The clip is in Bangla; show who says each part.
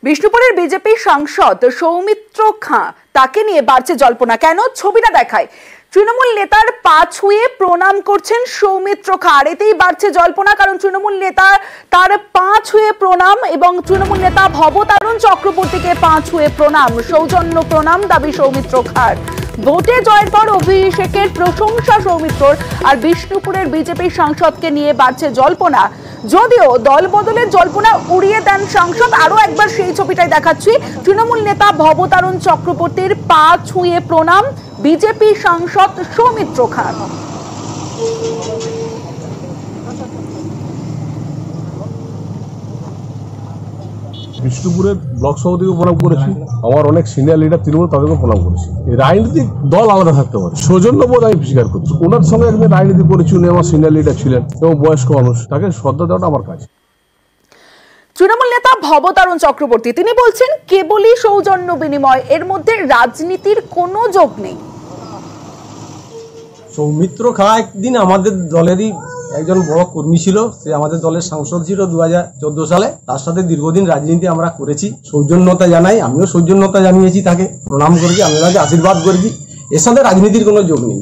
Speaker 1: বিষ্ণুপুরের বিজেপি সাংসদ সৌমিত্র খাঁ তাকে নিয়ে বাড়ছে জল্পনা। কেন? ছবিটা দেখায়। তৃণমূল নেতার পা ছুঁয়ে প্রণাম করছেন সৌমিত্র খাঁ। আর এতেই বাড়ছে জল্পনা, কারণ তৃণমূল নেতা তার পা ছুঁয়ে প্রণাম এবং তৃণমূল নেতা ভবতারণ চক্রবর্তীকে পা ছুঁয়ে প্রণাম, সৌজন্য প্রণাম দাবি সৌমিত্র খাঁর। ভোটে জয়ের পর অভিষেকের প্রশংসা সৌমিত্রর। আর বিষ্ণুপুরের বিজেপি সাংসদকে নিয়ে বাড়ছে জল্পনা। যদিও দল বদলের জল্পনা উড়িয়ে দেন সাংসদ। আরো একবার সেই ছবিটাই দেখাচ্ছি। তৃণমূল নেতা ভবতারণ চক্রবর্তীর পা ছুঁয়ে প্রণাম বিজেপি সাংসদ সৌমিত্র খাঁ।
Speaker 2: বিষ্ণুপুরের ব্লক সভাপতিকে প্রণাম করেছি, আমার অনেক সিনিয়র লিডার তৃণমূল তাদেরকে প্রণাম করেছি। রাজনৈতিক দল আলাদা থাকতে পারে, সৌজন্যবোধ আমি স্বীকার করছি। ওনার সঙ্গে একদিন রাজনীতি করেছি, উনি আমার সিনিয়র লিডার ছিলেন এবং বয়স্ক মানুষ, তাকে শ্রদ্ধা দেওয়াটা আমার কাজ।
Speaker 1: তৃণমূল নেতা ভবতারণ চক্রবর্তী তিনি বলছেন কেবলই সৌজন্য বিনিময়, এর মধ্যে রাজনীতির কোনো যোগ নেই।
Speaker 3: সৌমিত্র খাঁ একদিন আমাদের দলেরই একজন বড় কর্মী ছিল, সে আমাদের দলের সাংসদ ছিল 2014 সালে। তার সাথে দীর্ঘদিন রাজনীতি আমরা করেছি। সৌজন্যতা জানাই, আমিও সৌজন্যতা জানিয়েছি, তাকে প্রণাম করেছি, আমি তাকে আশীর্বাদ করেছি। এর সাথে রাজনীতির কোনো যোগ নেই।